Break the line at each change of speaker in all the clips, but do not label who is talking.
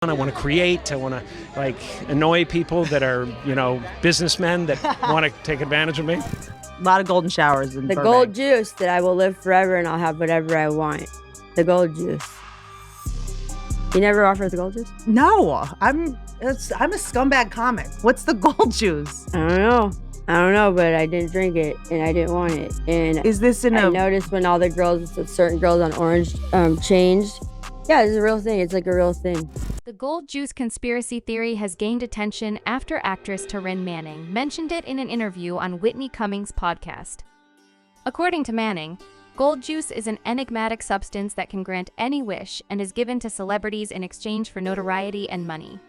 I want to create. I want to like annoy people that are, businessmen that want to take advantage of me.
A lot of golden showers in
The
Burbank.
gold juice that I will live forever and I'll have whatever I want. The gold juice. You never offered the gold juice?
No, I'm a scumbag comic. What's the gold juice?
I don't know, but I didn't drink it and I didn't want it. And
Is this in
I noticed when all the girls, certain girls on Orange changed. Yeah, it's a real thing. It's like a real thing.
The gold juice conspiracy theory has gained attention after actress Taryn Manning mentioned it in an interview on Whitney Cummings' podcast. According to Manning, gold juice is an enigmatic substance that can grant any wish and is given to celebrities in exchange for notoriety and money.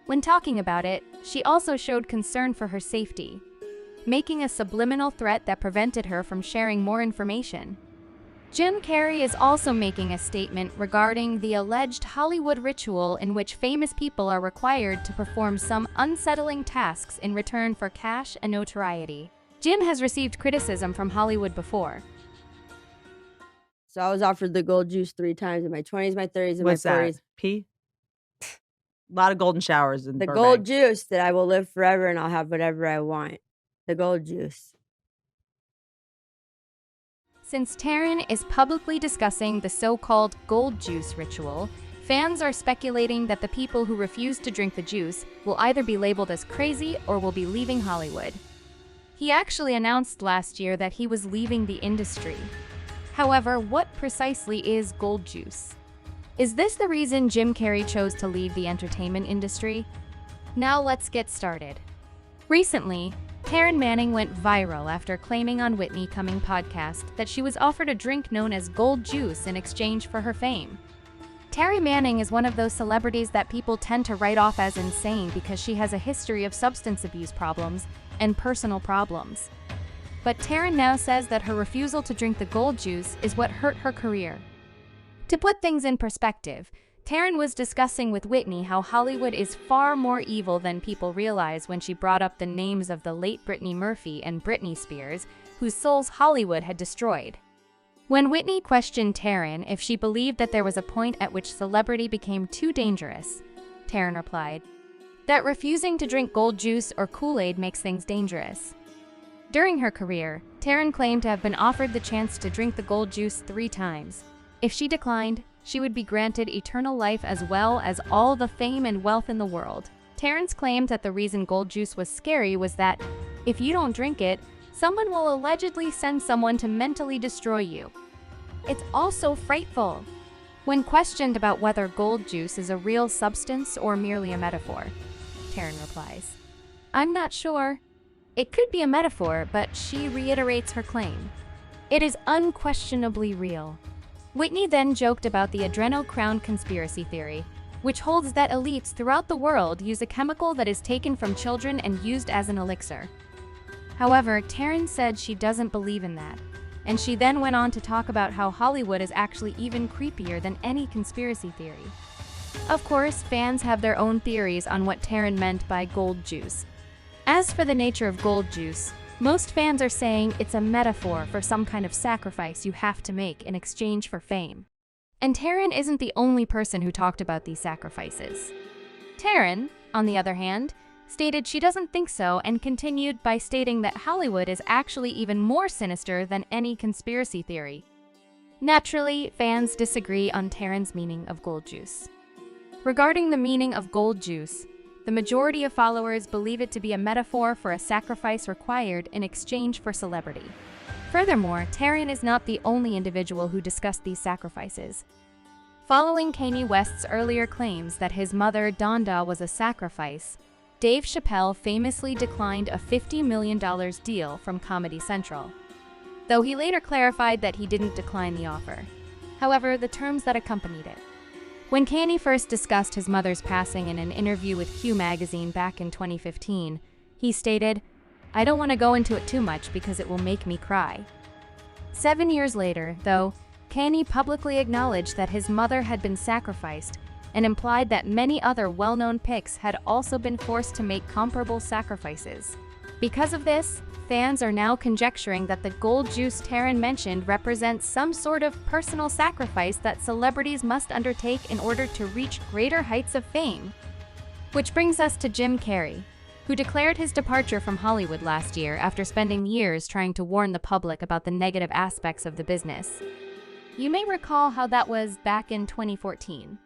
When talking about it, she also showed concern for her safety, making a subliminal threat that prevented her from sharing more information. Jim Carrey is also making a statement regarding the alleged Hollywood ritual in which famous people are required to perform some unsettling tasks in return for cash and notoriety. Jim has received criticism from Hollywood before.
So I was offered the gold juice 3 times in my 20s, my 30s, and
What's
my 40s.
that? Pee? A lot of golden showers in
The
Burbank.
gold juice that I will live forever and I'll have whatever I want. The gold juice.
Since Taryn is publicly discussing the so-called gold juice ritual, fans are speculating that the people who refuse to drink the juice will either be labeled as crazy or will be leaving Hollywood. He actually announced last year that he was leaving the industry. However, what precisely is gold juice? Is this the reason Jim Carrey chose to leave the entertainment industry? Now let's get started. Recently, Taryn Manning went viral after claiming on Whitney Cummings' podcast that she was offered a drink known as gold juice in exchange for her fame. Taryn Manning is one of those celebrities that people tend to write off as insane because she has a history of substance abuse problems and personal problems. But Taryn now says that her refusal to drink the gold juice is what hurt her career. To put things in perspective, Taryn was discussing with Whitney how Hollywood is far more evil than people realize when she brought up the names of the late Brittany Murphy and Britney Spears, whose souls Hollywood had destroyed. When Whitney questioned Taryn if she believed that there was a point at which celebrity became too dangerous, Taryn replied, that refusing to drink gold juice or Kool-Aid makes things dangerous. During her career, Taryn claimed to have been offered the chance to drink the gold juice 3 times. If she declined, she would be granted eternal life as well as all the fame and wealth in the world. Taryn's claimed that the reason gold juice was scary was that, if you don't drink it, someone will allegedly send someone to mentally destroy you. It's also frightful. When questioned about whether gold juice is a real substance or merely a metaphor, Taryn replies, "I'm not sure. It could be a metaphor, but she reiterates her claim. It is unquestionably real." Whitney then joked about the adrenochrome conspiracy theory, which holds that elites throughout the world use a chemical that is taken from children and used as an elixir. However, Taryn said she doesn't believe in that, and she then went on to talk about how Hollywood is actually even creepier than any conspiracy theory. Of course, fans have their own theories on what Taryn meant by gold juice. As for the nature of gold juice, most fans are saying it's a metaphor for some kind of sacrifice you have to make in exchange for fame. And Taryn isn't the only person who talked about these sacrifices. Taryn, on the other hand, stated she doesn't think so and continued by stating that Hollywood is actually even more sinister than any conspiracy theory. Naturally, fans disagree on Taryn's meaning of gold juice. Regarding the meaning of gold juice, the majority of followers believe it to be a metaphor for a sacrifice required in exchange for celebrity. Furthermore, Taryn is not the only individual who discussed these sacrifices. Following Kanye West's earlier claims that his mother, Donda, was a sacrifice, Dave Chappelle famously declined a $50 million deal from Comedy Central, though he later clarified that he didn't decline the offer. However, the terms that accompanied it. When Kanye first discussed his mother's passing in an interview with Q magazine back in 2015, he stated, "I don't want to go into it too much because it will make me cry." 7 years later, though, Kanye publicly acknowledged that his mother had been sacrificed and implied that many other well-known pics had also been forced to make comparable sacrifices. Because of this, fans are now conjecturing that the gold juice Taryn mentioned represents some sort of personal sacrifice that celebrities must undertake in order to reach greater heights of fame. Which brings us to Jim Carrey, who declared his departure from Hollywood last year after spending years trying to warn the public about the negative aspects of the business. You may recall how that was back in 2014.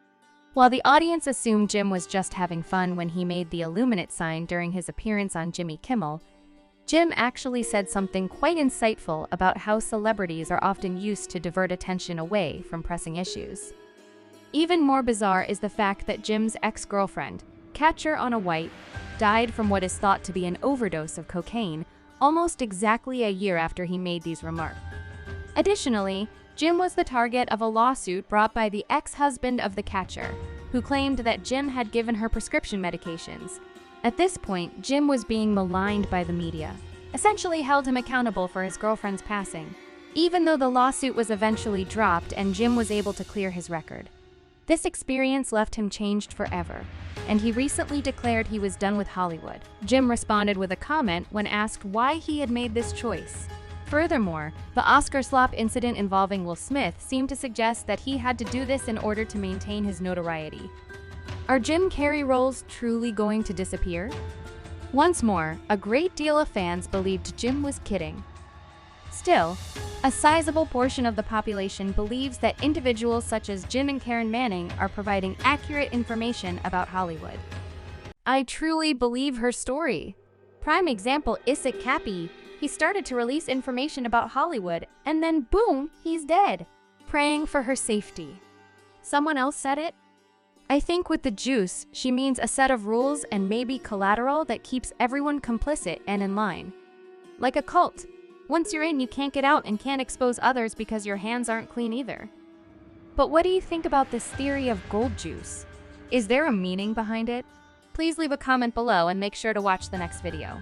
While the audience assumed Jim was just having fun when he made the Illuminate sign during his appearance on Jimmy Kimmel, Jim actually said something quite insightful about how celebrities are often used to divert attention away from pressing issues. Even more bizarre is the fact that Jim's ex-girlfriend, Catcher on a White, died from what is thought to be an overdose of cocaine almost exactly a year after he made these remarks. Additionally, Jim was the target of a lawsuit brought by the ex-husband of the Catcher, who claimed that Jim had given her prescription medications. At this point, Jim was being maligned by the media, essentially held him accountable for his girlfriend's passing, even though the lawsuit was eventually dropped and Jim was able to clear his record. This experience left him changed forever, and he recently declared he was done with Hollywood. Jim responded with a comment when asked why he had made this choice. Furthermore, the Oscar slop incident involving Will Smith seemed to suggest that he had to do this in order to maintain his notoriety. Are Jim Carrey roles truly going to disappear? Once more, a great deal of fans believed Jim was kidding. Still, a sizable portion of the population believes that individuals such as Jim and Karen Manning are providing accurate information about Hollywood. I truly believe her story. Prime example, Isaac Cappy. He started to release information about Hollywood, and then boom, he's dead. Praying for her safety. Someone else said it? I think with the juice, she means a set of rules and maybe collateral that keeps everyone complicit and in line. Like a cult. Once you're in, you can't get out and can't expose others because your hands aren't clean either. But what do you think about this theory of gold juice? Is there a meaning behind it? Please leave a comment below and make sure to watch the next video.